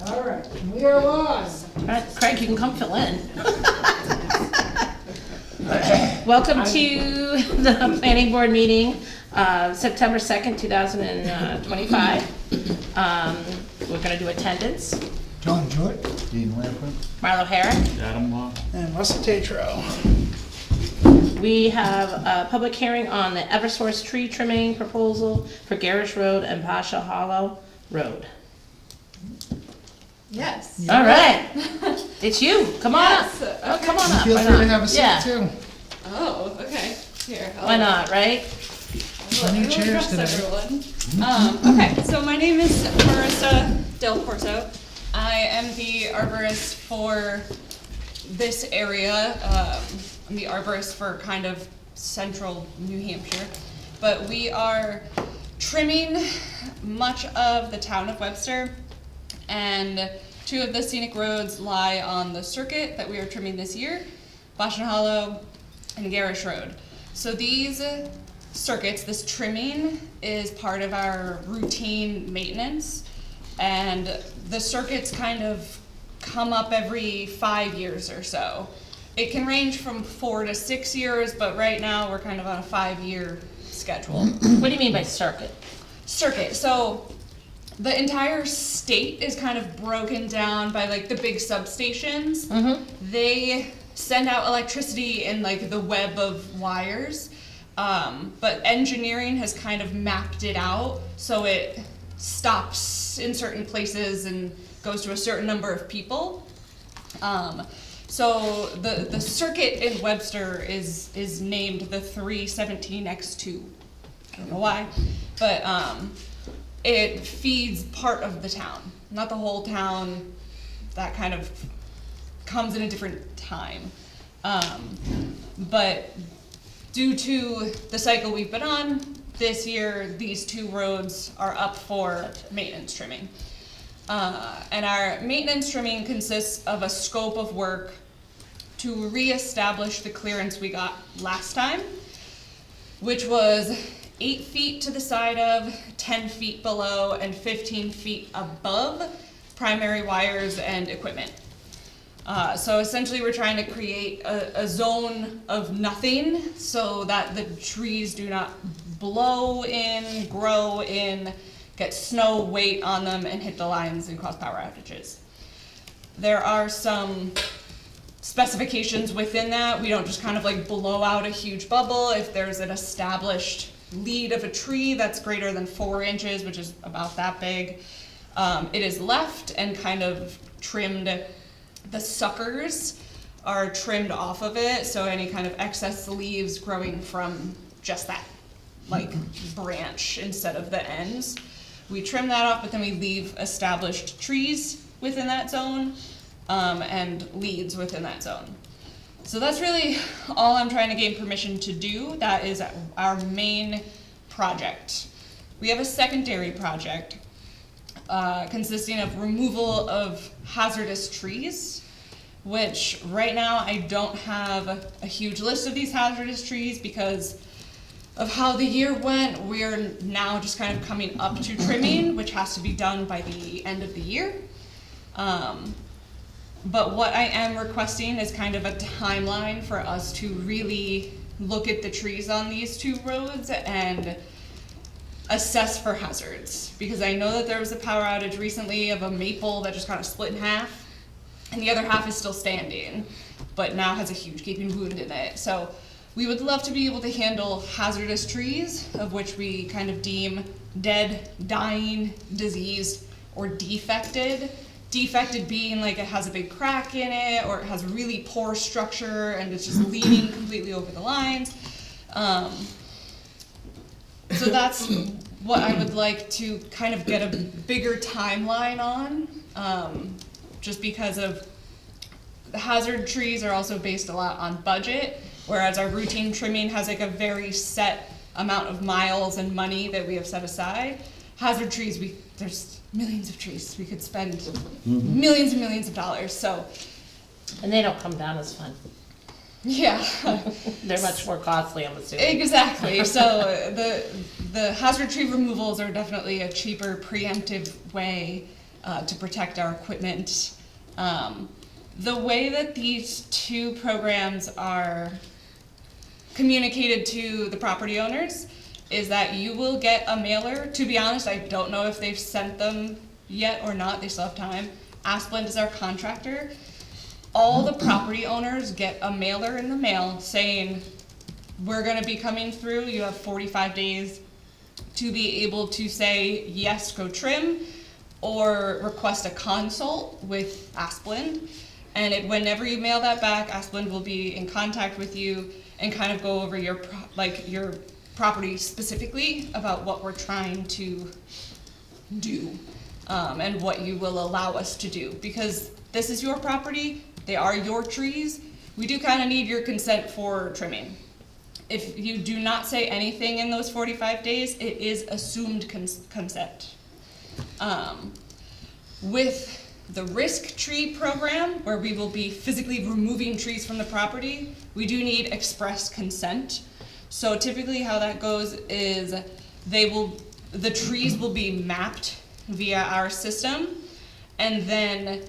All right, we are on. All right, Craig, you can come fill in. Welcome to the planning board meeting, September 2nd, 2025. We're gonna do attendance. John Jewett. Dean Lampert. Marlo Herrick. Adam Law. And Russell Tatro. We have a public hearing on the Eversource tree trimming proposal for Garish Road and Pasha Hollow Road. Yes. All right, it's you. Come on Yes, up. okay. Oh, come on up. Feel Why free to not? have a seat Yeah. too. Oh, okay. Here. Why not, right? Plenty of chairs today. Everyone. Okay, so my name is Marissa Del Corso. I am the arborist for this area. I'm the arborist for kind of central New Hampshire. But we are trimming much of the town of Webster, and two of the scenic roads lie on the circuit that we are trimming this year, Bashan Hollow and Garish Road. So these circuits, this trimming is part of our routine maintenance, and the circuits kind of come up every 5 years or so. It can range from 4 to 6 years, but right now we're kind of on a 5-year schedule. What do you mean by circuit? Circuit, so the entire state is kind of broken down by like the big substations. Mm-hmm. They send out electricity in like the web of wires, but engineering has kind of mapped it out so it stops in certain places and goes to a certain number of people. So the circuit in Webster is named the 317X2. I don't know why, but it feeds part of the town, not the whole town. That kind of comes in a different time. But due to the cycle we've been on, this year these two roads are up for maintenance trimming. And our maintenance trimming consists of a scope of work to reestablish the clearance we got last time, which was 8 feet to the side of, 10 feet below, and 15 feet above primary wires and equipment. So essentially we're trying to create a zone of nothing so that the trees do not blow in, grow in, get snow weight on them, and hit the lines and cause power outages. There are some specifications within that. We don't just kind of like blow out a huge bubble. If there's an established lead of a tree that's greater than 4 inches, which is about that big, it is left and kind of trimmed. The suckers are trimmed off of it, so any kind of excess leaves growing from just that like branch instead of the ends, we trim that off, but then we leave established trees within that zone and leads within that zone. So that's really all I'm trying to gain permission to do. That is our main project. We have a secondary project consisting of removal of hazardous trees, which right now I don't have a huge list of these hazardous trees because of how the year went. We're now just kind of coming up to trimming, which has to be done by the end of the year. But what I am requesting is kind of a timeline for us to really look at the trees on these two roads and assess for hazards. Because I know that there was a power outage recently of a maple that just kind of split in half, and the other half is still standing, but now has a huge gaping wound in it. So we would love to be able to handle hazardous trees, of which we kind of deem dead, dying, diseased, or defected. Defected being like it has a big crack in it, or it has really poor structure and it's just leaning completely over the lines. So that's what I would like to kind of get a bigger timeline on, just because of the hazard trees are also based a lot on budget, whereas our routine trimming has like a very set amount of miles and money that we have set aside. Hazard trees, there's millions of trees. We could spend millions and millions of dollars. So, And they don't come down as fun. yeah. They're much more costly, I'm assuming. Exactly. So the hazard tree removals are definitely a cheaper preemptive way to protect our equipment. The way that these two programs are communicated to the property owners is that you will get a mailer. To be honest, I don't know if they've sent them yet or not, they still have time. Asplund is our contractor. All the property owners get a mailer in the mail saying, we're gonna be coming through, you have 45 days to be able to say, yes, go trim, or request a consult with Asplund. And whenever you mail that back, Asplund will be in contact with you and kind of go over your property specifically about what we're trying to do, and what you will allow us to do. Because this is your property, they are your trees, we do kind of need your consent for trimming. If you do not say anything in those 45 days, it is assumed consent. With the risk tree program, where we will be physically removing trees from the property, we do need express consent. So typically how that goes is the trees will be mapped via our system, and then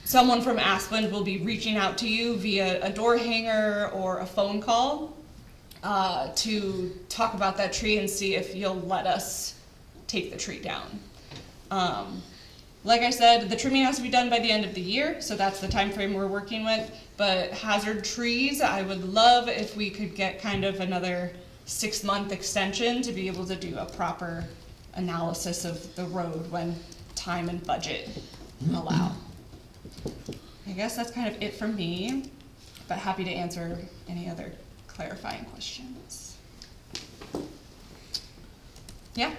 someone from Asplund will be reaching out to you via a door hanger or a phone call to talk about that tree and see if you'll let us take the tree down. Like I said, the trimming has to be done by the end of the year, so that's the time frame we're working with. But hazard trees, I would love if we could get kind of another 6-month extension to be able to do a proper analysis of the road when time and budget allow. I guess that's kind of it from me, but happy to answer any other clarifying questions. Yeah?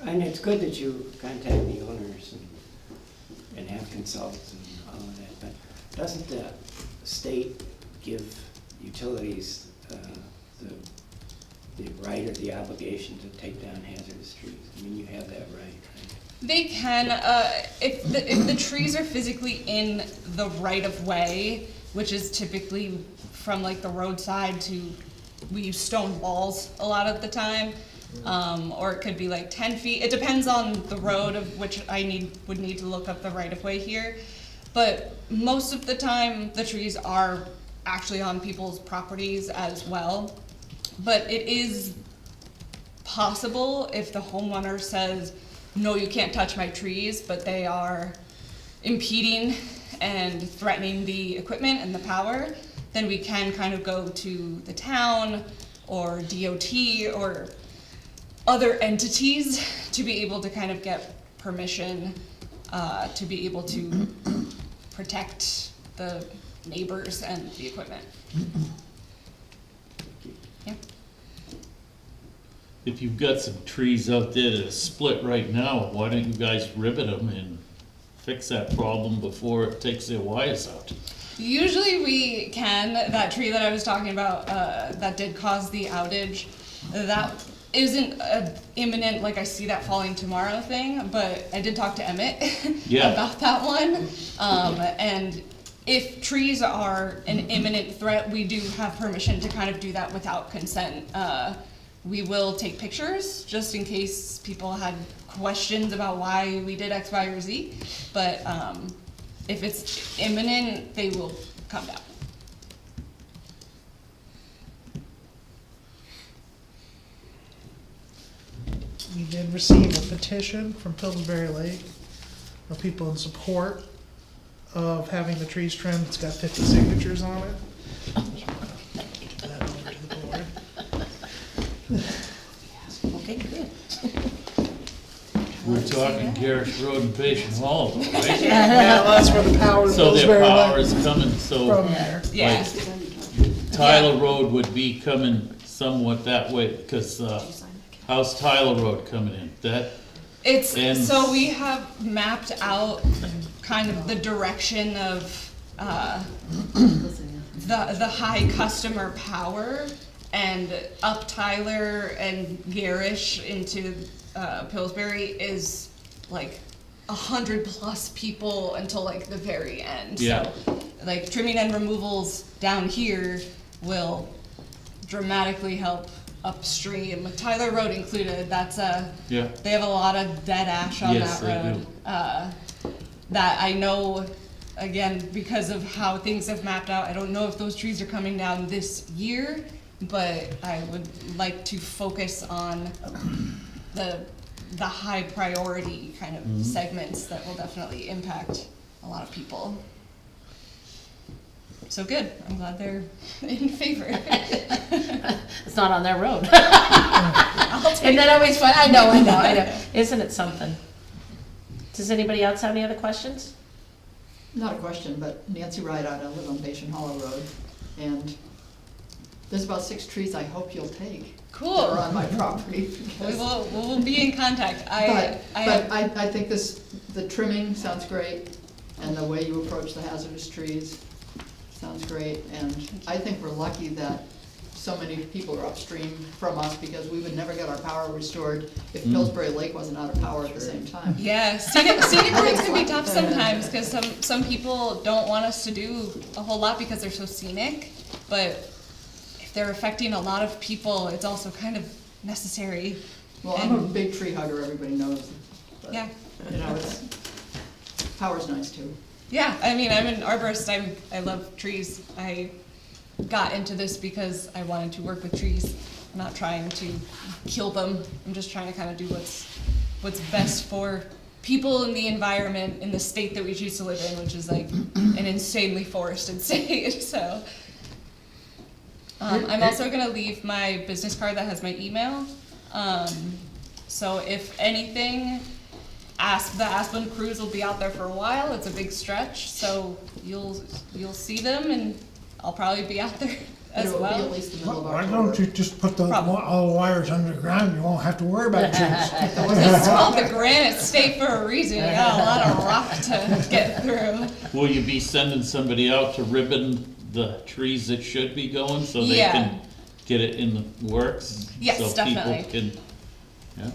And it's good that you contact the owners and have consultants and all of that, but doesn't the state give utilities the right or the obligation to take down hazardous trees? I mean, you have that right? They can, if the trees are physically in the right of way, which is typically from like the roadside to, we use stone walls a lot of the time. Or it could be like 10 feet. It depends on the road, of which I would need to look up the right of way here. But most of the time, the trees are actually on people's properties as well. But it is possible if the homeowner says, no, you can't touch my trees, but they are impeding and threatening the equipment and the power, then we can kind of go to the town or DOT or other entities to be able to kind of get permission to be able to protect the neighbors and the equipment. Yeah. If you've got some trees out there that are split right now, why don't you guys rivet them and fix that problem before it takes their wires out? Usually we can. That tree that I was talking about that did cause the outage, that isn't an imminent, like I see that falling tomorrow thing, but I did talk to Emmett about that one. And if trees are an imminent threat, we do have permission to kind of do that without consent. We will take pictures just in case people had questions about why we did X, Y, or Z. But if it's imminent, they will come down. We did receive a petition from Pillsbury Lake of people in support of having the trees trimmed. It's got 50 signatures on it. Give that over to the board. Okay, good. We're talking Garrish Road and Patient Hall, though, right? Yeah, well, that's where the power to So their Pillsbury power Lake is coming, so from there. Yeah. Tyler Road would be coming somewhat that way, because how's Tyler Road coming in? And- So we have mapped out kind of the direction of the high customer power, and up Tyler and Garish into Pillsbury is like 100+ people until like the very end. Yeah. So like trimming and removals down here will dramatically help upstream, Tyler Road included, that's Yeah. they have a lot of dead ash on Yes, that they road. That I know, again, because of how things have mapped out, I don't know if those trees are coming down this year, but I would like to focus on the high priority kind of segments that will definitely impact a lot of people. So good, I'm glad they're in favor. It's not on their road. I'll Isn't take that always fun? I know. Isn't it something? Does anybody else have any other questions? Not a question, but Nancy Rideout, I live on Bashan Hollow Road, and there's about 6 trees I hope you'll take. Cool. That are on my property. We will be in contact. But I think the trimming sounds great, and the way you approach the hazardous trees sounds great, and I think we're lucky that so many people are upstream from us, because we would never get our power restored if Pillsbury Lake wasn't out of power at the same time. Yeah, scenic roads can be tough sometimes, because some people don't want us to do a whole lot because they're so scenic, but if they're affecting a lot of people, it's also kind of necessary. Well, I'm a big tree hugger, everybody knows, but, Yeah. you know, power's nice too. Yeah, I mean, I'm an arborist, I love trees. I got into this because I wanted to work with trees, I'm not trying to kill them. I'm just trying to kind of do what's best for people in the environment in the state that we choose to live in, which is like an insanely forested state, so. I'm also gonna leave my business card that has my email. So if anything, the Aspen cruise will be out there for a while. It's a big stretch, so you'll see them, and I'll probably be out there as It'll be well. at least the middle of Why October. don't you just put Probably. all the wires underground, you won't have to worry about trees. It's called the Granite State for a reason. You got a lot of rock to get through. Will you be sending somebody out to ribbon the trees that should be going, so they Yeah. can get it in the works? Yes, So definitely. people can, yeah,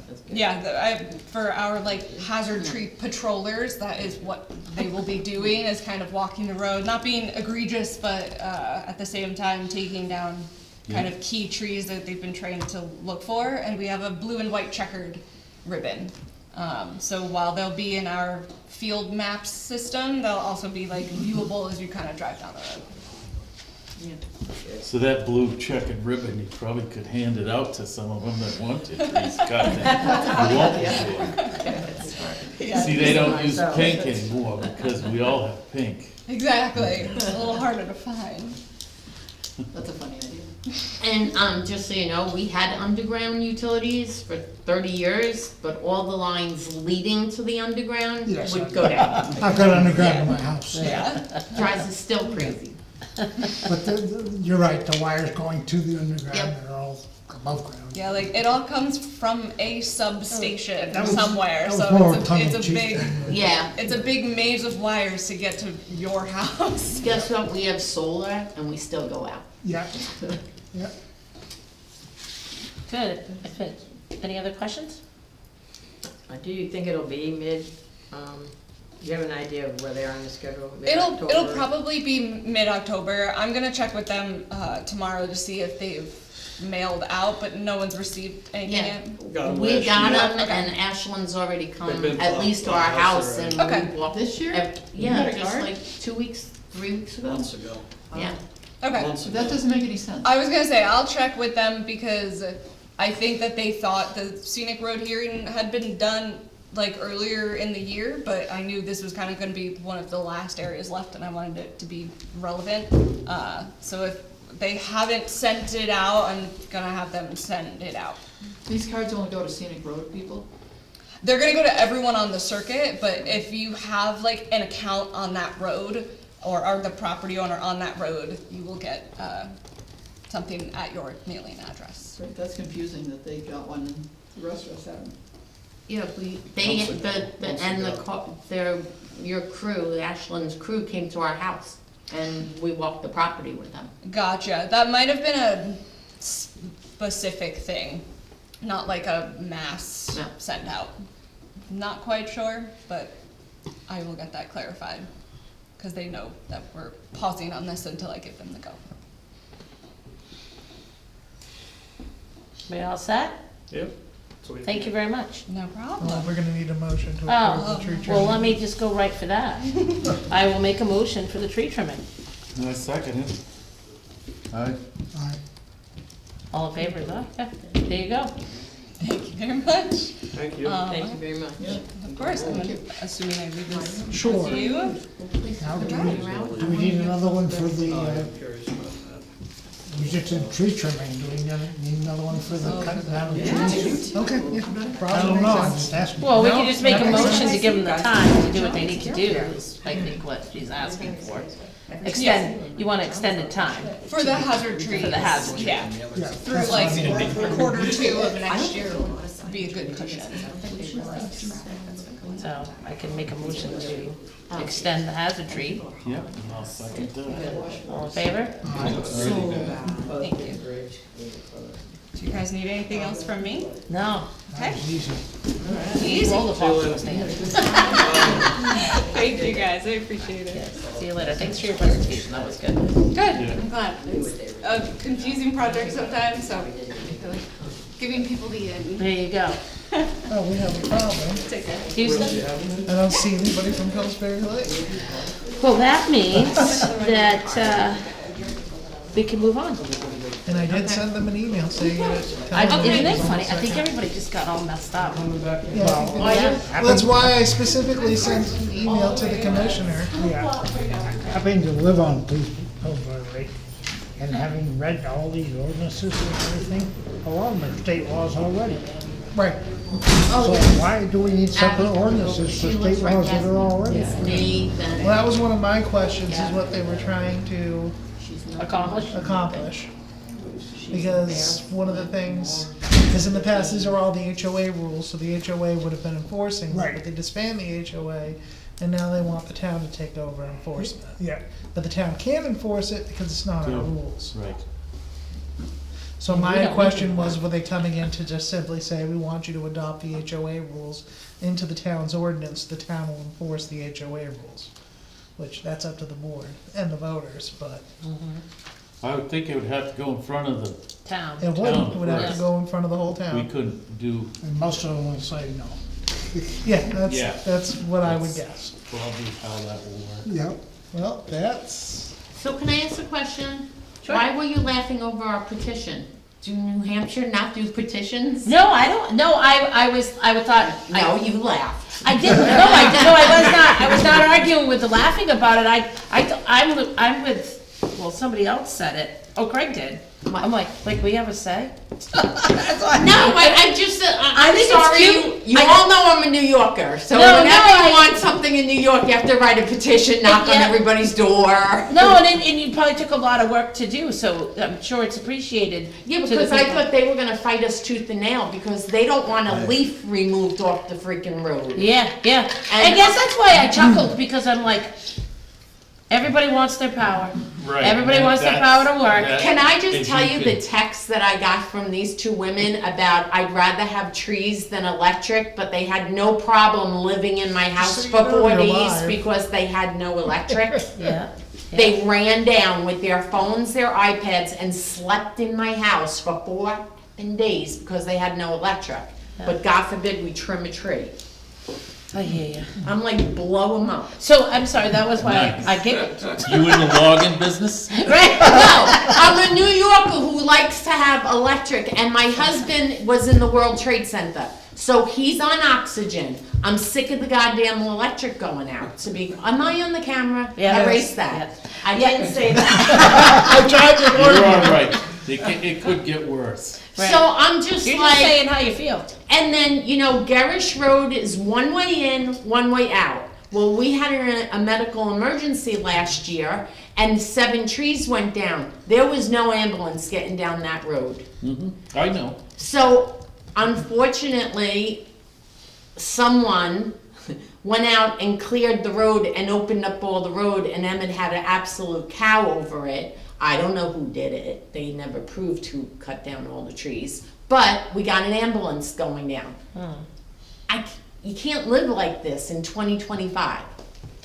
Yeah, for our like hazard tree patrollers, that is what they will be doing, is kind of walking the road, not being egregious, but at the same time taking down kind Yeah. of key trees that they've been trained to look for. And we have a blue and white checkered ribbon. So while they'll be in our field maps system, they'll also be like viewable as you kind of drive down the road. so that blue checkered ribbon, you probably could hand it out to some of them that want it, trees cut them. You won't. See, they don't use pink anymore, because we all have pink. Exactly, it's a little harder to find. That's a funny idea. And just so you know, we had underground utilities for 30 years, but all the lines leading to the underground Yes, would go down. I've got underground in my house. Yeah. Drives us still crazy. But you're right, the wires going to the underground Yep. are all above ground. Yeah, like it all comes from a substation That was- somewhere, that was so more it's a tongue-in-cheek big, than- Yeah. it's a big maze of wires to get to your house. Guess what? We have solar and we still go out. Yeah, yeah. Good. Any other questions? Do you think it'll be do you have an idea of where they are on the schedule? It'll Mid-October? probably be mid-October. I'm gonna check with them tomorrow to see if they've mailed out, but no one's received anything Yeah. yet. We got them, Okay. and Ashland's already come They've been at least to our to our house house, and already. we Okay. walked. This year? Yeah, got a just card? like 2 weeks, 3 weeks ago. Months ago. Yeah. Okay. Months So ago. that doesn't make any sense. I was gonna say, I'll check with them because I think that they thought the scenic road hearing had been done like earlier in the year, but I knew this was kind of gonna be one of the last areas left and I wanted it to be relevant. So if they haven't sent it out, I'm gonna have them send it out. These cards only go to scenic road people? They're gonna go to everyone on the circuit, but if you have like an account on that road or are the property owner on that road, you will get something at your mailing address. Right, that's confusing that they got one and the rest of us haven't. Yeah, your crew, Ashland's crew came to our house, and we walked the property with them. Gotcha. That might have been a specific thing, not like a mass No. send out. Not quite sure, but I will get that clarified, because they know that we're pausing on this until I give them the go. We all set? Yep. Thank you very much. No Well, problem. we're gonna need a motion to Oh, approve the tree trimming. well, let me just go right for that. I will make a motion for the tree trimming. I second it. Aye. All in favor of that? Yeah, there you go. Thank you very much. Thank you. Thank you very much. Of course, I'm assuming I leave this Sure. to you. Now, do we need another one for the, we just did tree trimming, do we need another one for the cutting down of trees? Okay, yeah. I Probably don't know, makes I'm sense. just asking. Well, we No, can just make a that makes motion to sense. give them the time to do what they need to do, is I think what she's asking for. Extend, you want extended time. For the hazard trees. For the hazard. Yeah, Yeah, through that's like what I mean. a quarter or two of next year would be a good cushion. So I can make a motion to extend the hazard tree. Yep, and I'll second that. All in favor? Thank you. Do you guys need anything else from me? No. Okay. Easy. Easy. Roll the ball, stand. Thank you guys, I appreciate it. See you later. Thanks for your presentation, that was good. Good, I'm glad. It's a confusing project sometimes, so giving people the There you go. Oh, we have a problem. take it. Houston? I don't see anybody from Pillsbury Lake. Well, that means that, we can move on. And I did send them an email saying that. Isn't it funny? I think everybody just got all messed up. Yeah, well, that's why I specifically sent an email to the commissioner. Yeah, having to live on Pillsbury Lake and having read all these ordinances and everything, a lot of them are state laws already. Right. So why do we need separate ordinances for state laws that are already? Well, that was one of my questions, is what they were trying to Accomplished? accomplish. Because one of the things is in the past, these are all the HOA rules, so the HOA would have been enforcing them, Right. but they disbanded the HOA, and now they want the town to take over enforcement. Yeah, But the town can't enforce it because it's not our Yeah. rules. Right. So We my don't question need to. was, were they coming in to just simply say, we want you to adopt the HOA rules into the town's ordinance, the town will enforce the HOA rules? Which, that's up to the board and the voters, but I would think it would have to go in front of the, Town. it would, Town it would have first. to go in front of the whole we town. couldn't do and most of them will say no. Yeah, Yeah. that's what I would That's- guess. probably how that will work. Yep. Well, that's, So can I ask a question? Sure. Why were you laughing over our petition? Do New Hampshire not do petitions? No, I don't, no, I thought. No, you laughed. I didn't, I was not arguing with the laughing about it, I'm with, well, somebody else said it, oh, Craig did. I'm like, we have a say? That's why. No, I just, I I'm think it's sorry, cute. you I- all know I'm a New Yorker, so No, no, whenever you want something in New York, you have to write a petition, knock on Yeah. everybody's door. No, and you probably took a lot of work to do, so I'm sure it's appreciated. Yeah, to the because I people. thought they were gonna fight us tooth and nail, because they don't want a leaf removed off the freaking road. Yeah, yeah. I And- guess that's why I chuckled, because I'm like, everybody wants their power. Right. Everybody wants their power to work. Can I just If tell you you the could- text that I got from these two women about I'd rather have trees than electric, but they had no problem living in my house So for you know 4 you're days alive. because they had no electric? Yeah. They ran down with their phones, their iPads, and slept in my house for 4 days because they had no electric. But God forbid we trim a tree. I hear you. I'm like, blow them up. So, I'm sorry, that was why Nice. I giggled. You in the logging business? Right? No, I'm a New Yorker who likes to have electric, and my husband was in the World Trade Center. So he's on oxygen. I'm sick of the goddamn electric going out. Am I on the camera? Yeah. Erase that. Yeah. I didn't say that. I tried to You're warn all you. right. It could get worse. Right. So I'm just You're like, just saying how you feel. and then, Gerrish Road is one way in, one way out. Well, we had a medical emergency last year, and 7 trees went down. There was no ambulance getting down that road. I know. So, unfortunately, someone went out and cleared the road and opened up all the road, and Emmett had an absolute cow over it. I don't know who did it. They never proved who cut down all the trees. But we got an ambulance going down. You can't live like this in 2025.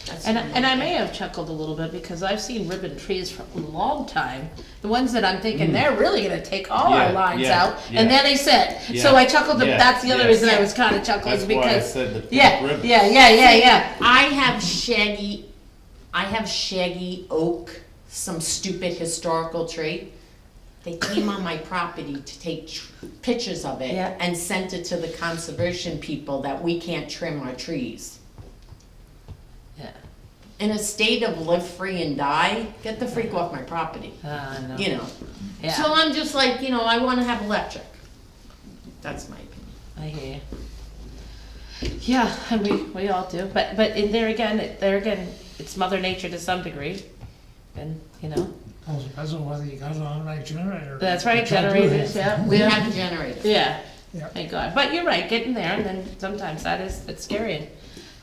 That's And, what and I I'm may have chuckled a little bit because I've seen ribbon trees for a long time. The ones that I'm thinking, they're really gonna take all our Yeah, lines yeah, out, and yeah. then they said, so Yeah, I chuckled, yeah, that's the other yes. reason I was kinda chuckling, That's why I because, said the pink yeah, ribbon. yeah. I have shaggy oak, some stupid historical tree. They came on my property to take pictures of it Yeah. and sent it to the conservation people that we can't trim our trees. Yeah, In a state of live free and die, get the freak off my property, I know, you know? So yeah, I'm just like, I wanna have electric. That's my opinion. I hear you. Yeah, and we all do, but in there again, it's Mother Nature to some degree, and, Well, it depends on whether you got an automatic generator. that's right, Which I do generators, have. yeah. We have a generator. Yeah, Yeah. thank God, but you're right, getting there, and then sometimes it's scary, and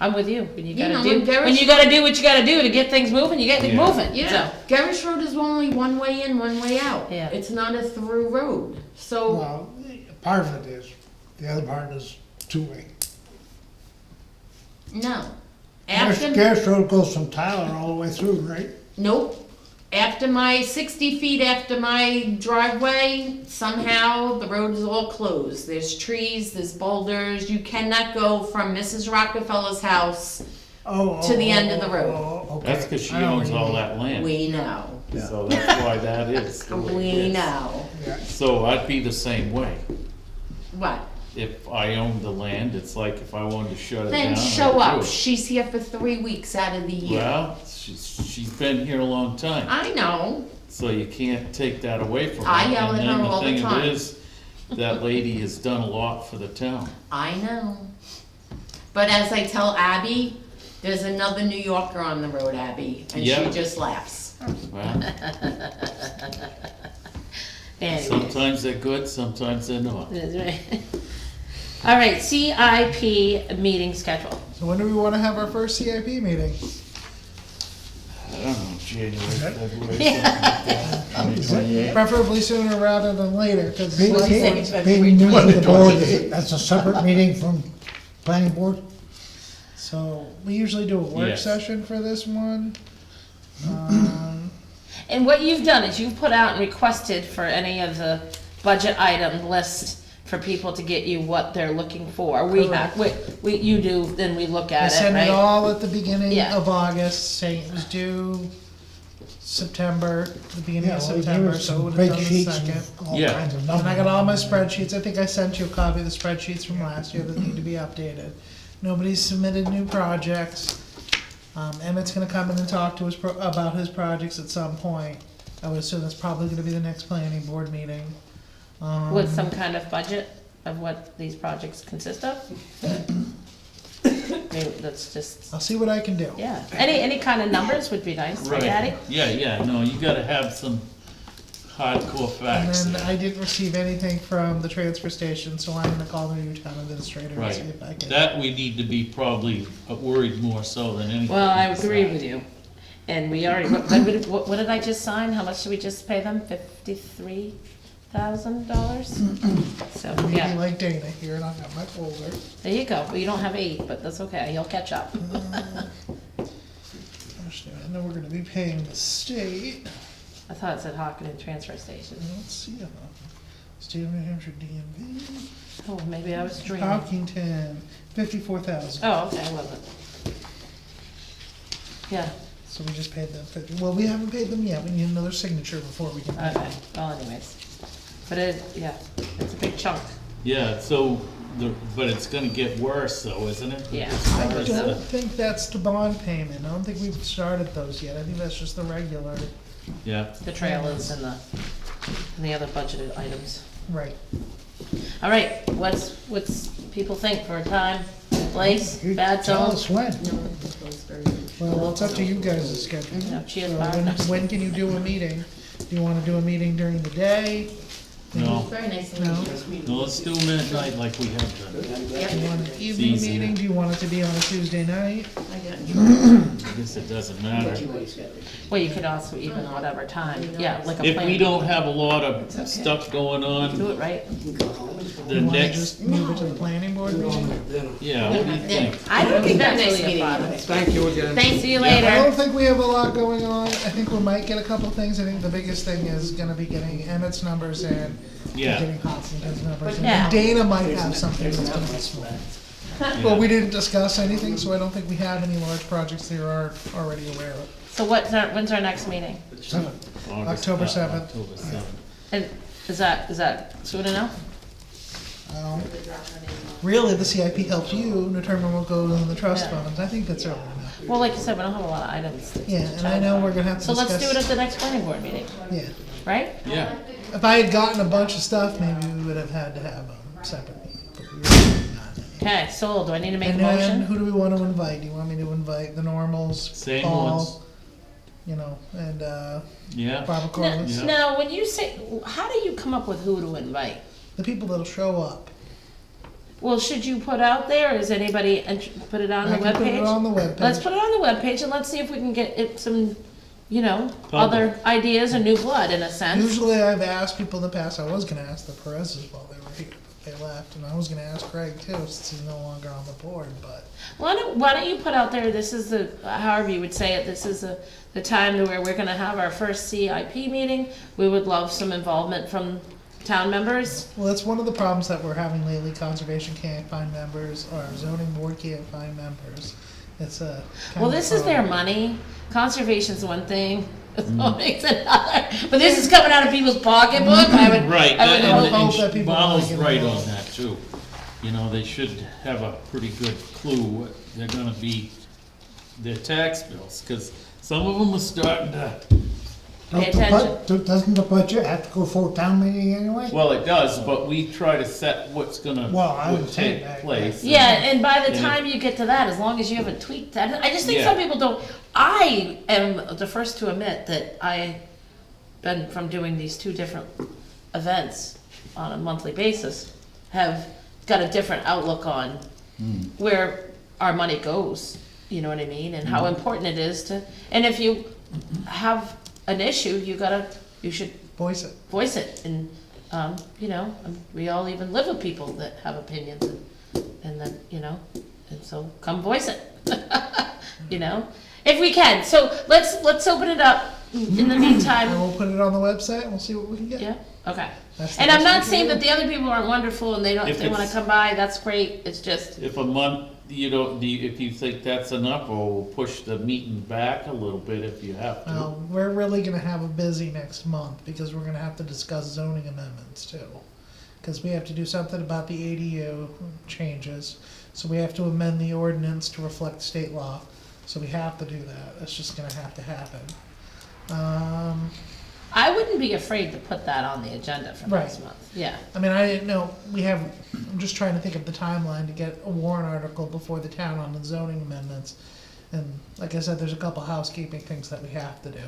I'm with you, when you You gotta know, do, when Garrett's- when you gotta do what you gotta do to get things moving, you get things Yeah. moving, Yeah, so. Garrish Road is only one way in, one way out. Yeah. It's not a through road, so, Well, part of it is, the other part is two-way. no. After, Garrett's Road goes from Tyler all the way through, right? nope. After my 60 feet after my driveway, somehow the road is all closed. There's trees, there's boulders. You cannot go from Mrs. Rockefeller's house. To the end of the road. Okay. That's because she I know owns what you all mean. that land, We know. so that's why that is. the way it We is. know. Yeah. So I'd be the same way. What? If I owned the land, it's like if I wanted to shut it down. Then I show could do up. it. She's here for 3 weeks out of the year. Well, she's been here a long time, I know. so you can't take that away from her. I yell at her all the And then the time. thing of it is, that lady has done a lot for the town. I know. But as I tell Abby, there's another New Yorker on the road, Abby, and she Yeah. just laughs. Well, Anyway, sometimes they're good, sometimes they're not. that's right. All right, CIP meeting schedule. So when do we wanna have our first CIP meeting? I don't know, January, February, Yeah. something like that. 2028. Preferably sooner rather than later, cause Being like- being new to the board, that's a separate meeting from planning board? so we usually do a work Yes. session for this one. And what you've done is you've put out and requested for any of the budget item list for people to get you what they're looking for. We have, you do, then we look I at it, sent it right? all at the beginning Yeah. of August, saying it was due September, the beginning Yeah, of well, we September, gave us so it some would have done the spreadsheets second. and all Yeah. kinds of numbers. And I got all my spreadsheets, I think I sent you a copy of the spreadsheets from last year that need to be updated. Nobody's submitted new projects. Emmett's gonna come in and talk to us about his projects at some point. I would assume that's probably gonna be the next planning board meeting. With some kind of budget of what these projects consist of? Maybe that's just, I'll see what I can do. yeah, any kind of numbers would be nice, right, Patty? Yeah, no, you gotta have some hardcore And facts then there. I didn't receive anything from the transfer station, so I'm gonna call the new town administrator and Right, see if I can. that we need to be probably worried more so than anything. Well, I agree with you. And we already, what did I just sign? How much did we just pay them? $53,000? So, Maybe yeah, like Dana here, and I got my folder. there you go. Well, you don't have 8, but that's okay. You'll catch up. Actually, I know we're gonna be paying the state. I thought it said Hockenton Transfer Station. I don't see it. State of New Hampshire DMV. Oh, maybe I was dreaming. Hopkinton, 54,000. Oh, okay, I wasn't. Yeah, So we just paid them 50. Well, we haven't paid them yet. We need another signature before we can pay. okay. Well, anyways. But yeah, it's a big chunk. Yeah, so, but it's gonna get worse though, isn't it? Yeah. As far I as don't the- think that's the bond payment. I don't think we've started those yet. I think that's just the regular. Yeah, The trailers and the other budgeted items. Right. All right, what's people think for a time, place, You bad Tell zone? us when. Well, it's up to you guys' schedule. No, cheers, So Bob. when can you do a meeting? Do you wanna do a meeting during the day? no, Very nice to No. meet you. no, let's do midnight like we have done. Do you want an evening easier. meeting? Do you want it to be on a Tuesday night? I got in trouble. I guess it doesn't matter. Well, you could also even whatever time, yeah, like a If plan. we don't have a lot of stuff going Do on, it right. You can go home and The You wanna next, just move it to the planning board meeting? yeah, what do you think? I don't think that's Next really a meeting. problem. Thank you again. Thanks. See you I later. don't think we have a lot going on. I think we might get a couple things. I think the biggest thing is gonna be getting Emmett's numbers in, Yeah. getting Hotson's numbers in. Yeah. Dana might have something that's gonna be small. Well, we didn't discuss anything, so I don't think we have any large projects that you're already aware of. So when's our next meeting? August- October 7th. October 7th. And is that soon enough? Really, the CIP helps you determine what goes in the trust Yeah. funds. I think that's early enough. Well, like you said, we don't have a lot of items. to Yeah, and I chat know about. we're gonna have to So discuss. let's do it at the next planning board meeting, Yeah. right? Yeah, If I had gotten a bunch of stuff, maybe we would have had to have a separate meeting, but we really did not. Okay, sold. Do I need to make a And then, motion? who do we want to invite? Do you want me to invite the normals? same Paul, ones, you know, and yeah. Barbara Corliss? Yeah. Now, when you say, how do you come up with who to invite? The people that'll show up. Well, should you put out there, or is anybody, put it on the I can put it webpage? on the webpage. Let's put it on the webpage and let's see if we can get it some, you know, Public. other ideas or new blood in a sense. Usually I've asked people in the past, I was gonna ask the Perez's while they were here, but they left, and I was gonna ask Craig too, since he's no longer on the board, but. Why don't you put out there, this is the, however you would say it, this is the time to where we're gonna have our first CIP meeting. We would love some involvement from town members. Well, that's one of the problems that we're having lately, conservation can't find members, or our zoning board can't find members. It's a. kind Well, of this is their problem. money, conservation's one thing, zoning's another, but this is coming out of people's pocketbook, I would, Right, I would and- hope. hope that people Marlo's like it right more. on that too. You know, they should have a pretty good clue what they're gonna be, their tax bills, cause some of them are starting to, Pay Don't the attention. Doesn't the budget have to go for a town meeting anyway? well, it does, but we try to set what's gonna, Well, I would understand take that, place. Yeah, and by the Yeah. time you get to that, as long as you haven't tweaked that, I just think Yeah. some people don't, I am the first to admit that I been from doing these two different events on a monthly basis, have got a different outlook on where our money goes, you know what I mean, and how important it is to, and if you have an issue, you should Voice it. voice it, and, you know, we all even live with people that have opinions, and then, you know, and so come voice it, you know, if we can, so let's open it up in the And meantime, we'll put it on the website, and we'll see what we can get. yeah, okay. That's the And I'm best not we can saying do. that the other people aren't wonderful and if If they wanna it's- come by, that's great, it's just, If a month, you don't, if you think that's enough, or we'll push the meeting back a little bit if you have to. We're really gonna have a busy next month, because we're gonna have to discuss zoning amendments too. Cause we have to do something about the ADU changes, so we have to amend the ordinance to reflect state law, so we have to do that, it's just gonna have to happen. I wouldn't be afraid to put that on the agenda for next Right. month, yeah. I mean, I didn't know, I'm just trying to think of the timeline to get a warrant article before the town on the zoning amendments. And like I said, there's a couple housekeeping things that we have to do.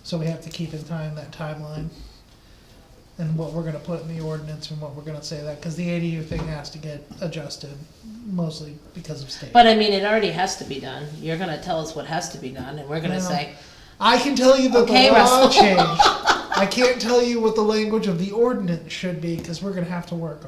So we have to keep in time that timeline. And what we're gonna put in the ordinance and what we're gonna say that, cause the ADU thing has to get adjusted, mostly because of state. But I mean, it already has to be done, you're gonna tell us what has to be done, and we're gonna No. say, I can tell you that Okay, the law Russell. changed. I can't tell you what the language of the ordinance should be, cause we're gonna have to work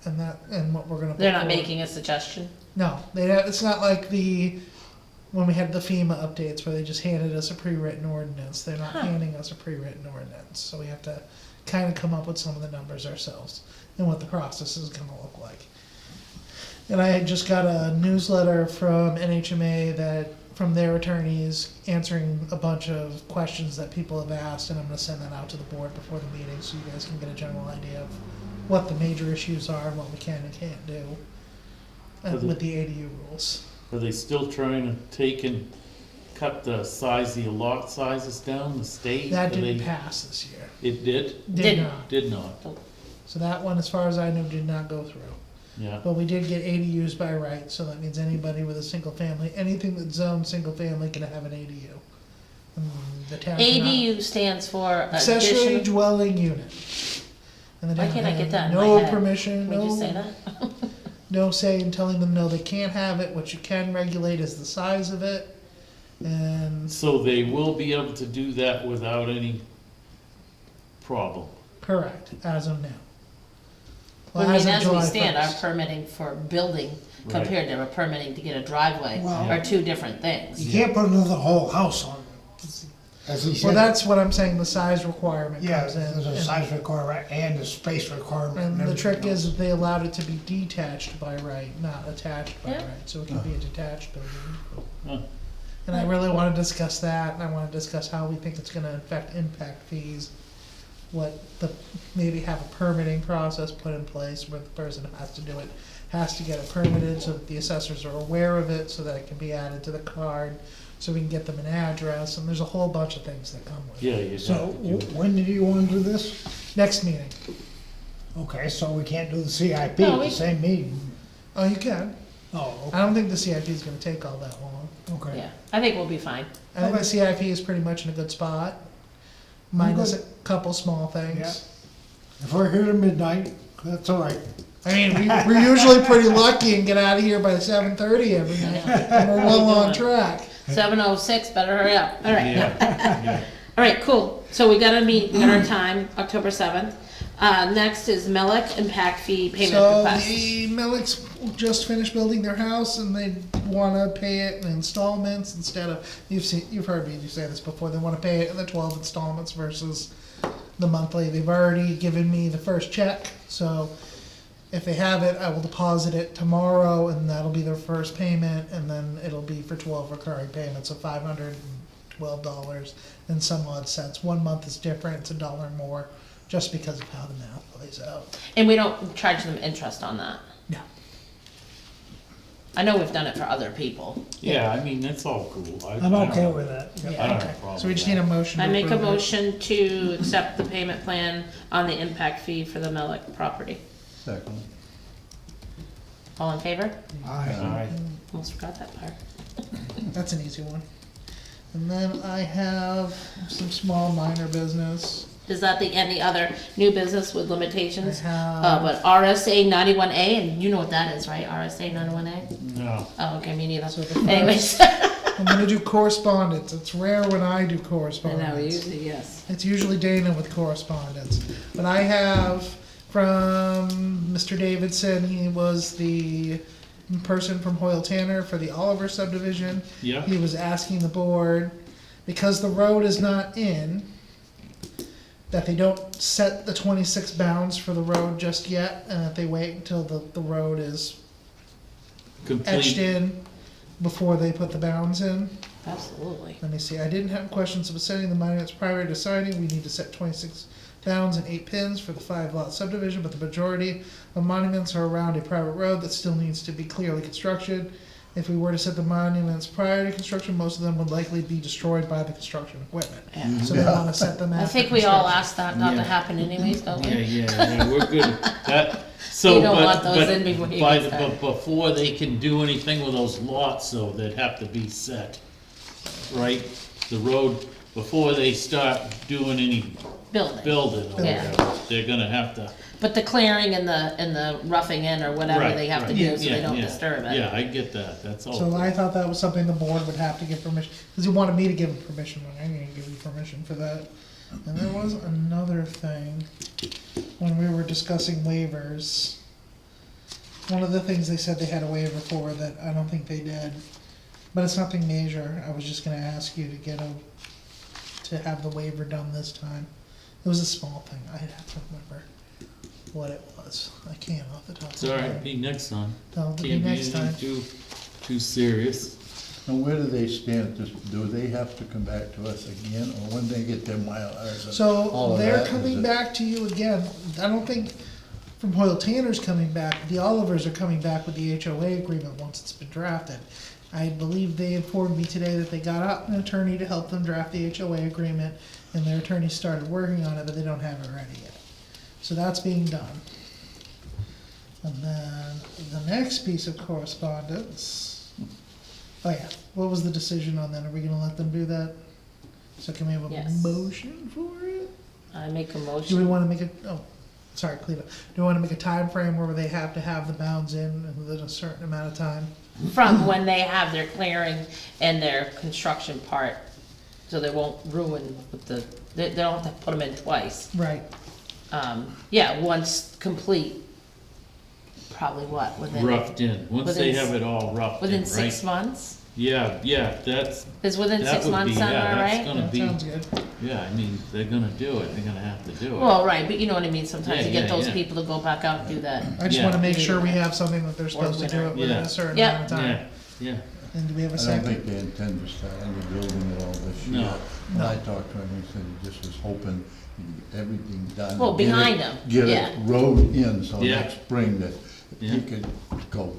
on that, and what we're gonna. put they're not forward. making a suggestion. No, it's not like when we had the FEMA updates where they just handed us a pre-written ordinance. They're not handing us a pre-written ordinance, so we have to kind of come up with some of the numbers ourselves and what the process is gonna look like. And I had just got a newsletter from NHMA from their attorneys answering a bunch of questions that people have asked, and I'm gonna send that out to the board before the meeting, so you guys can get a general idea of what the major issues are and what we can and can't do with the ADU rules. Are they still trying to cut the size of your lot sizes down, the state? That Are didn't they- pass this year. It did? Did Did- not. Did not, So that one, as far as I know, did not go through. yeah. But we did get ADUs by right, so that means anybody with a single family, anything that's zoned single family can have an ADU. The town cannot- ADU stands for Accessory additional, dwelling unit. And the why town can't I had get that in no my head? permission, Can we just say no, that? no say in telling them, no, they can't have it. What you can regulate is the size of it. And So they will be able to do that without any problem. correct, as of now. Well, I mean, of as we July stand, our 1st. permitting for building Right. compared to a permitting to get a driveway Well- are two different things. You can't put another whole house on it, as he said. Well, that's what I'm saying, the size requirement Yeah, comes in. there's a and- size requirement and a space requirement. And the everything trick is else. that they allowed it to be detached by right, not attached by Yeah. right, so it can be a detached building. Huh. And I really wanna discuss that, and I wanna discuss how we think it's gonna affect impact fees. Maybe have a permitting process put in place where the person who has to do it has to get it permitted, so that the assessors are aware of it, so that it can be added to the card, so we can get them an address, and there's a whole bunch of things that come with it. Yeah, you So, have to do. when did you wanna do this? Next meeting. Okay, so we can't do the CIP No, at we- the same meeting? Oh, you can. Oh, I don't think the CIP is gonna take all that long. okay. Yeah, I think we'll be fine. I think the Okay. CIP is pretty much in a good spot, minus a couple small Yeah. things. If we're here to midnight, that's all right. I mean, we're usually pretty lucky and get out of here by 7:30 every night, and we're well on track. 7:06, better hurry up. All right. Yeah, yeah. All right, cool. So we gotta meet, we got our time, October 7th. Next is Melick impact fee payment So request. the Mellicks just finished building their house and they wanna pay it in installments instead of, you've heard me say this before, they wanna pay it in the 12 installments versus the monthly. They've already given me the first check, so if they have it, I will deposit it tomorrow and that'll be their first payment, and then it'll be for 12 recurring payments of $512 and some odd cents. 1 month is different, it's $1 more, just because of how the math plays out. And we don't charge them interest on that. No. I know we've done it for other people. Yeah, I mean, that's all cool. I'm okay with that. I don't have a Okay, problem so we just with need a that. motion. I to make a approve it. motion to accept the payment plan on the impact fee for the Melick property. Second. All in favor? Aye. Alright. Almost forgot that part. That's an easy one. And then I have some small minor business. Is that any other new business with limitations? I have- But RSA 91A, and you know what that is, right? RSA 91A? No. Oh, okay, me neither. So the Anyways. I'm gonna do correspondence. It's rare when I do I correspondence. know, usually, yes. It's usually Dana with correspondence. But I have from Mr. Davidson, he was the person from Hoyle Tanner for the Oliver subdivision. Yeah. He was asking the board, because the road is not in, that they don't set the 26 bounds for the road just yet, and that they wait until the road is etched Complete. in before they put the bounds in. Absolutely. Let me see, I didn't have questions of setting the monuments prior to signing. We need to set 26 bounds and 8 pins for the 5-lot subdivision, but the majority of monuments are around a private road that still needs to be clearly constructed. If we were to set the monuments prior to construction, most of them would likely be destroyed by the construction equipment. Yeah. So they wanna set them I after think we all construction. asked that not to Yeah. happen anyways, don't Yeah, we? yeah, we're good. That, so, You don't want but, those in before you but, get started. but before they can do anything with those lots, though, they'd have to be set. Right? The road, before they start doing any Building. building or Yeah. whatever, they're gonna have to. But the clearing and the roughing in or whatever Right, they have to right. do so Yeah, they don't yeah. disturb it. Yeah, I get that, that's all. So I thought that was something the board would have to give permission, because he wanted me to give him permission, but I didn't give you permission for that. And there was another thing, when we were discussing waivers. One of the things they said they had a waiver for that I don't think they did, but it's nothing major. I was just gonna ask you to have the waiver done this time. It was a small thing, I'd have to remember what it was. I can't off the top of It's my all right, head. be next time. No, it'll be Can't be next time. anything too serious. And where do they stand at this, do they have to come back to us again, or when they get their Mylars and all So of they're that, coming is it- back to you again. I don't think from Hoyle Tanner's coming back, the Olivers are coming back with the HOA agreement once it's been drafted. I believe they informed me today that they got out an attorney to help them draft the HOA agreement, and their attorney started working on it, but they don't have it ready yet. So that's being done. And then the next piece of correspondence, oh yeah, what was the decision on that? Are we gonna let them do that? So can we have a Yes. motion for it? I make a Do we motion. wanna make sorry, Cleva, do we wanna make a time frame where they have to have the bounds in within a certain amount of time? From when they have their clearing and their construction part, so they won't ruin with they don't have to put them in twice. Right. Yeah, once complete, Probably what, within, roughed in, once they within- have it all roughed in, within right? 6 months? Yeah, that's, Is within that 6 would be, months sound yeah, all that's right? gonna That be, sounds good. yeah, I mean, they're gonna do it, they're gonna have to do it. Well, right, but you know what I mean, sometimes Yeah, you get yeah, those yeah. people to go back out and do that. I just Yeah. wanna make sure we have something that they're supposed to do it within Yeah. a certain Yeah. amount of Yeah, time. yeah, And do we have a I don't second? think they intend to start any building at all this year. No. When I talked to him, he said he just was hoping to get everything done. Well, get it- behind him, Get yeah. it road in, so Yeah. next spring that Yeah. he could go.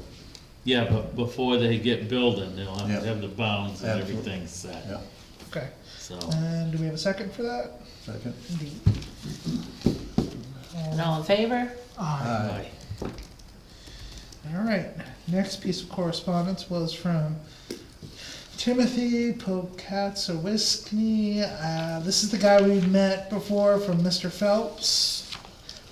yeah, but before they get building, they'll have Yeah. to have the bounds and Absolutely. everything set, Yeah, Okay, so. and do we have a second for that? second. Indeed. And all in favor? Aye. All right, next piece of correspondence was from Timothy Pokatsawiskny. This is the guy we met before from Mr. Phelps.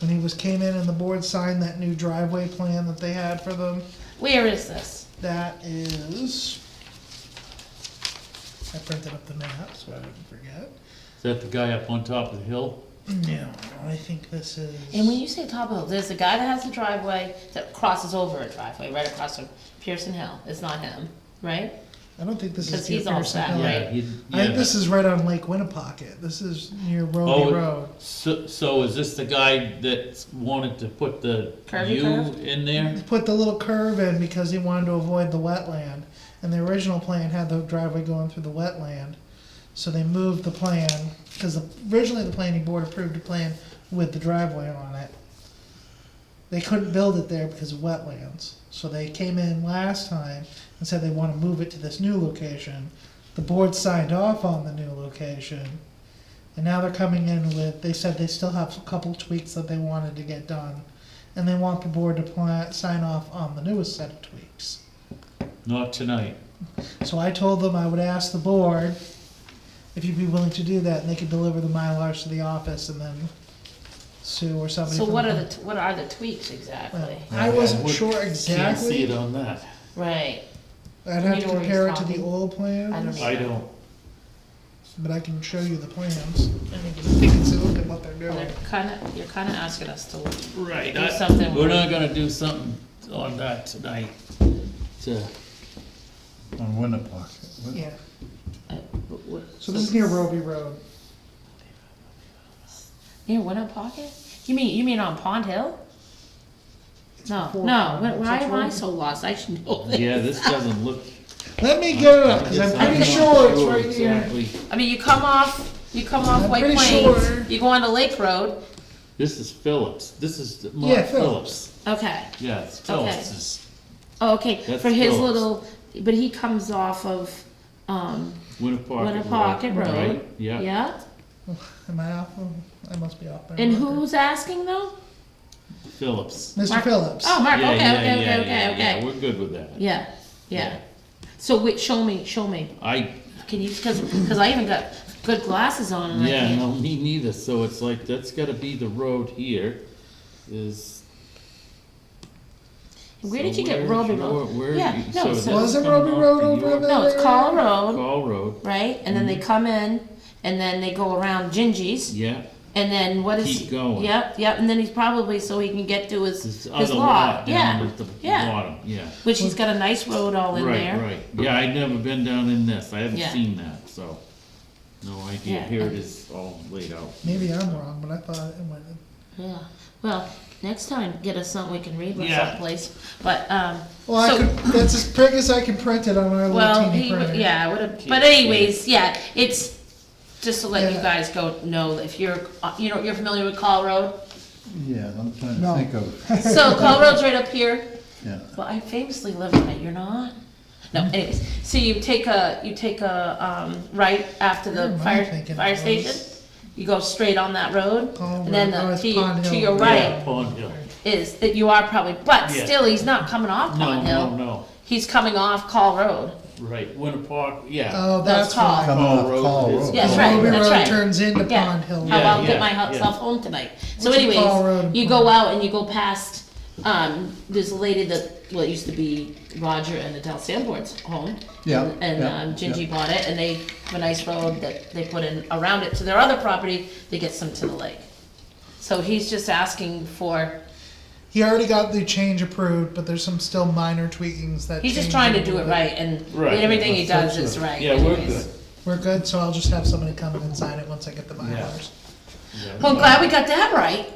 When he came in and the board signed that new driveway plan that they had for them. Where is this? That is, I printed up the map so I wouldn't forget. Is that the guy up on top of the hill? No, I think this is. And when you say top of hill, there's a guy that has a driveway that crosses over a driveway right across from Pearson Hill. It's not him, right? I don't think this is Because near he's all Pearson set, Hill. right? Yeah, he- I think yeah, this is right on Lake Winnipocket. This is near Oh, Roby Road. So is this the guy that wanted to put the Curvy U curve? in there? He put the little curve in because he wanted to avoid the wetland. And the original plan had the driveway going through the wetland. So they moved the plan, because originally the planning board approved a plan with the driveway on it. They couldn't build it there because of wetlands. So they came in last time and said they want to move it to this new location. The board signed off on the new location. And now they're coming in with, they said they still have a couple tweaks that they wanted to get done. And they want the board to sign off on the newest set of tweaks. Not tonight. So I told them I would ask the board if you'd be willing to do that, and they could deliver the Mylars to the office, and then Sue or somebody. So from what are the tweaks Well, exactly? I wasn't Would- sure Can't see it exactly. on that. Right. I'd have You to know where compare it he's to the talking? old plans, I don't I don't. but I can show you the plans. And you can take a look at what they're Well, doing. you're kinda asking us to Right. do something. We're not gonna do something on that tonight. To, On Winnipocket. Yeah, uh, so this is near Roby Road. Near Winnipocket? You mean on Pond Hill? No, before no, Pond Hill. why It's am I Roby. so lost? I should know this. yeah, this doesn't look. Let me get it up, because I'm pretty not sure it's sure right here. exactly. I mean, you come off I'm White pretty Plains, sure. you go onto Lake Road, This is Phillips. This is Yeah, Mark Phillips. Phillips. okay. Yeah, it's Okay. Phillips. Oh, okay, That's for his Phillips. little, but he comes off of, Winnipocket Road. Right, yeah. Yeah, Am I off? I must be off. by a and marker. who's asking though? Phillips. Mr. Mark- Phillips. Oh, Mark, Yeah, okay, yeah, okay, yeah, okay, yeah, okay, yeah, okay. we're good with that. Yeah, yeah. So wait, show me, I, can you, cause I even got good glasses on and I yeah, can't. no, me neither, so it's like, that's gotta be the road here, is. Where did so you get where's Roby your- Road? where Yeah, you- no, so so- this Wasn't is coming Roby off Road the over York in that No, it's Call Road, Call Road, right, and then they come in, and then they go around Gingy's, yeah, and then what is? Keep going. Yep, yep, and then he's probably, so he can get to this his other lot, lot down yeah, at the yeah. bottom, yeah. which he's got a nice road all in Right, there. right, yeah, I'd never been down in this, I haven't Yeah. seen that, so, no idea, Yeah. here it is all laid out. Maybe I'm wrong, but I thought it went. Yeah, well, next time, get us something we can read with Yeah. someplace, but, Well, I So- could, that's as big as I can print it on our little well, teeny he, printer. yeah, would've, but anyways, yeah, it's, just to let you Yeah. guys know, if you're, you're familiar with Call Road? Yeah, I'm trying No. to think of, So Call Road's right up here. yeah. Well, I famously live on it, you're not? No, anyways, so you take a, right after Where the am I fire thinking fire it station. was? You go straight on that road, Call and then Road. Oh, it's Pond to Hill. your Yeah, right Pond Hill. is, that you are probably, but Yeah. still, he's not coming off No, Pond no, Hill. no, He's coming off Call Road. right, Winnipock, yeah, Oh, No, that's it's Call. why. Coming off Call Road Call is- Road. Yeah, that's Oh, right, Ruby that's Road right. turns into Yeah. Pond Hill. How Yeah, I'll get yeah. myself home tonight. So What's the Call Road anyways, and you Pond? go out and you go past, there's a lady that, well, it used to be Roger and Adele Sanborn's home. Yeah, And yeah, Gingy yeah. bought it, and they have a nice road that they put in around it to their other property that gets them to the lake. So he's just asking for he already got the change approved, but there's some still minor tweakings that. He's just change trying to a do it little right, and Right. everything he does is right. Yeah, we're anyways. good. We're good, so I'll just have somebody come in and sign it once I get the Yeah. Mylars. Well, I'm glad we got that right.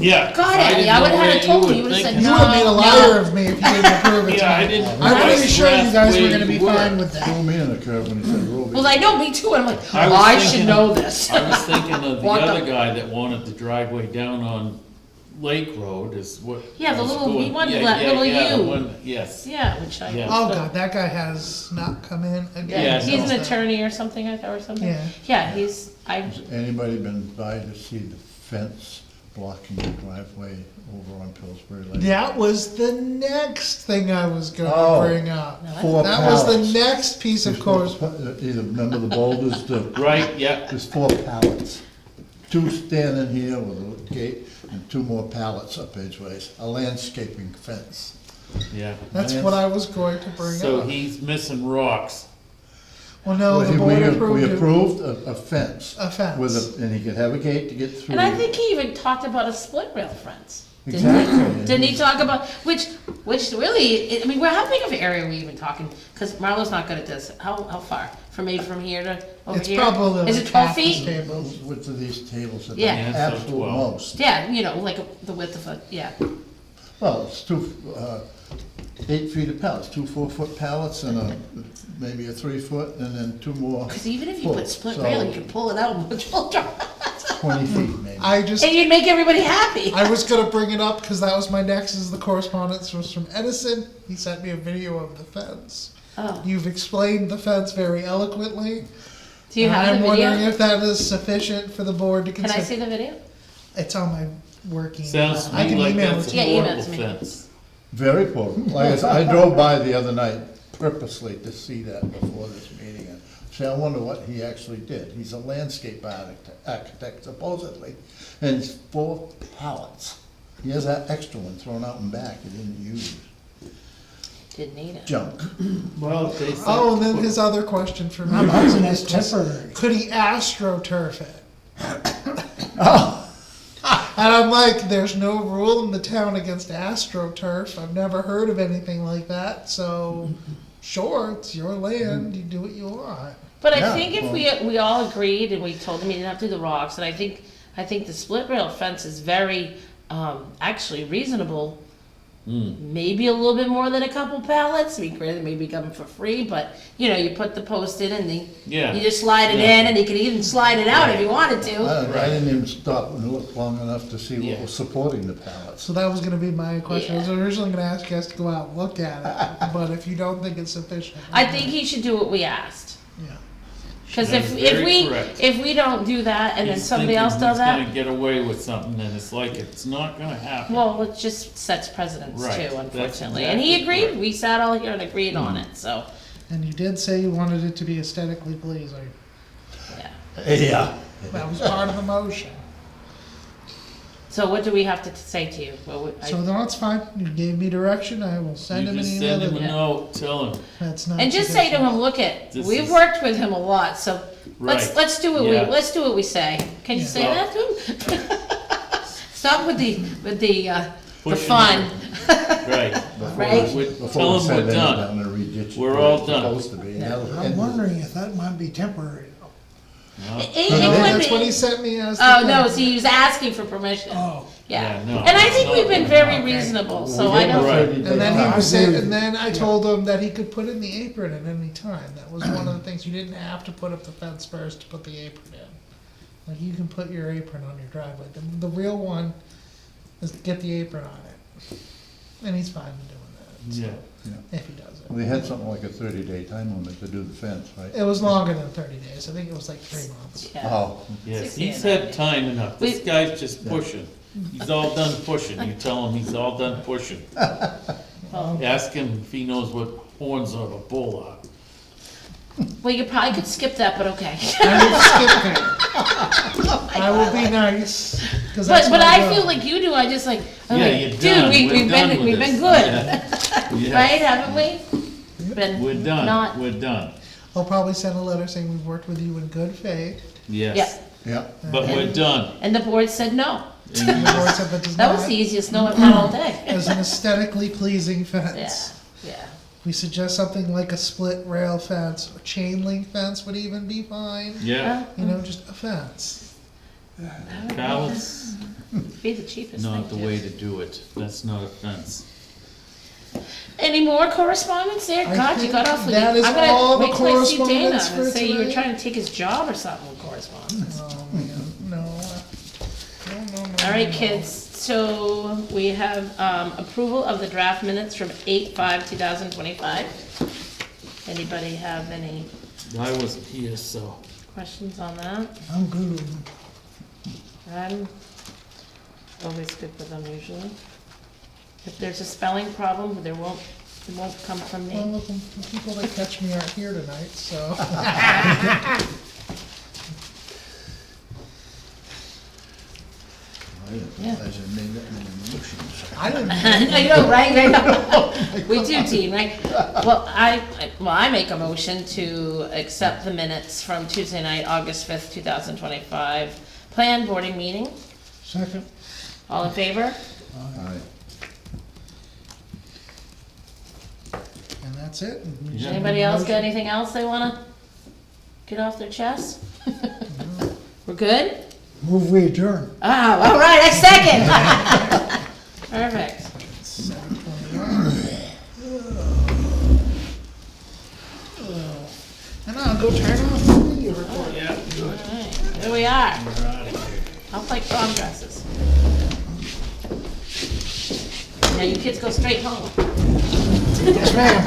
Yeah. God, I Eddie, didn't I know would've had where it told were me. You would've said thinking. You would've made a No, liar no. of me if you didn't approve it Yeah, I tonight. didn't. I'm pretty sure you guys were where gonna be you were. fine with that. Threw me in the curve when he said Roby. Well, I know, me too, and I'm like, I was I should thinking- know this. I was thinking of the What the- other guy that wanted the driveway down on Lake Road is what. Yeah, the was little- he going- wanted yeah, that yeah, little yeah, the U. one- Yes. Yeah, which I. Yeah. Oh god, that guy has not come in again. Yeah, he's an since then. attorney or something, or something. Yeah. Yeah, I, Anybody been by to see the fence blocking the driveway over on Pillsbury Lake? That was the next thing I was gonna Oh. bring up. Four That was pallets. the next piece of course. Either remember the boulders, Right, yeah. there's 4 pallets. 2 standing here with a gate and 2 more pallets up edgeways, a landscaping fence. Yeah. That's what I was going to bring So up. he's missing rocks. Well, no, the We- board we approved it. approved a fence. A fence. With and he could have a gate to get through. and I think he even talked about a split rail fence. Exactly. Didn't he talk about, which really, I mean, how big of an area are we even talking? Cause Marlo's not good at this. How far? From here to over It's here? probably Is like it 12 half this feet? table. Width of these tables at the Yeah. Yeah, so absolute 12. most. Yeah, like the width of yeah. Well, it's 8 feet of pallets, 2 4-foot pallets and maybe a 3-foot, and then 2 more. Cause even if you put full. split So, rail, you can pull it out and put your 20 feet maybe. and you'd make everybody happy. I was gonna bring it up because that was my next, is the correspondence was from Edison. He sent me a video of the fence. Oh, You've explained the fence very eloquently. do you have I'm the wondering video? if that is sufficient for the board to Can I see consider. the video? It's on my work email. Sounds to I me can like email it that's to Yeah, a you. email it portable to me. fence. Very poor. Like I said, I drove by the other night purposely to see that before this meeting. And say, I wonder what he actually did. He's a landscape architect supposedly, and it's 4 pallets. He has that extra one thrown out and back he didn't use. Didn't need it. Junk. Well, they said. Oh, and then his other question for me. I'm hoping was it's just, temporary. could he astroturf it? Oh, And I'm like, there's no rule in the town against astroturf. I've never heard of anything like that. So, sure, it's your land. You do what you want. But I Yeah, think if we all agreed and we told him he didn't have to do the rocks, and I think the split rail fence is very, actually reasonable. Maybe a little bit more than a couple pallets. I mean, granted, maybe come for free, but you put the post in and Yeah. you just slide it Yeah. in, and you can even slide it out if you wanted to. I didn't even stop and look long enough to see Yeah. what was supporting the pallets. So that was going to be my question. I was Yeah. originally going to ask you guys to go out and look at it, but if you don't think it's sufficient, I think he should do what we asked. yeah. Because That's very correct. if we don't do that and then He's somebody thinking else does that, He's gonna get away with something, and it's like, it's not gonna happen. well, it just sets precedents Right, too, that's unfortunately. And he exactly agreed. correct. We sat all here and agreed on it. So And you did say you wanted it to be aesthetically pleasing. yeah. Yeah. That was part of the motion. So what do we have to say to you? Well, So no, it's fine. You gave me direction. I will send You him an just email. send him a that- note, tell him, That's not. and just say to him, look This we've is- worked with him a lot, so let's Right. let's do what Yeah. let's do what we say. Can you Yeah. say that to him? Stop with the Pushing fun. right. Right. Before Tell we him send we're them done. down and re-ditch it We're where all it's done. supposed to be. Yeah. I'm wondering if that might be temporary. It No, would that's be- what he sent me as. the Oh, no, plan. see, he was asking for permission. Oh, Yeah. Yeah, no, And I it's think not we've been gonna very happen. reasonable, so We I gave him don't, Right. 30 And then days. he I was saying, agree. and then I told him that he could put in the apron at any time. That was one of the things. You didn't have to put up the fence first to put the apron in. Like, you can put your apron on your driveway. The real one is to get the apron on it. And he's fine with doing that. Yeah. If he does it. Well, they had something like a 30-day time limit to do the fence, right? It was longer than 30 days. I think it was like 3 months. yeah. Oh, Yes, 60 he's and had time enough. This We- guy's just pushing. He's all done pushing. You tell him he's all done pushing. Ask him if he knows what horns of a bull are. Well, you probably could skip that, but okay. I will skip that. I will be nice. 'Cause that's But my I job. feel like you do, I just like, I'm Yeah, like, you're dude, done. we've We're done been, with we've been this. good, Yeah. right, haven't we? Been We're done. not, We're done. I'll probably send a letter saying we've worked with you in good faith. Yes. yeah. yeah. But we're done. And the board said no. The board said that does That was not, the easiest no I've had all day. as an aesthetically pleasing Yeah, fence. yeah. We suggest something like a split rail fence, or chain link fence would even be fine. Yeah, You know, just a fence. Kyle, it's Be the cheapest thing. not the way to do it. That's not a fence. Any more correspondence there? I God, you think got awfully. that is I'm gonna all the wait till I see Dana correspondence for and say you were today. trying to take his job or something with correspondence. Oh, man, no. All right, kids, so we have, approval of the draft minutes from 8/5/2025. Anybody have any I wasn't here, so. questions on that? I'm good with them. I'm always good with them usually. If there's a spelling problem, it won't come from Well, me. look, the people that catch me aren't here tonight, so. Yeah. Pleasure made that many motions. I didn't. I know, right? I know. We do, team, right? Well, I make a motion to accept the minutes from Tuesday night, August 5th, 2025, plan boarding meeting. Second, All in favor? Aye. And that's it. Yeah. Anybody else got anything else they wanna get off their chest? We're good? move we adjourn. Ah, all right, I second. Perfect. 7:21. And I'll go turn off the video recording. All right, here we are. I'll play prom dresses. Now you kids go straight home. Yes, ma'am.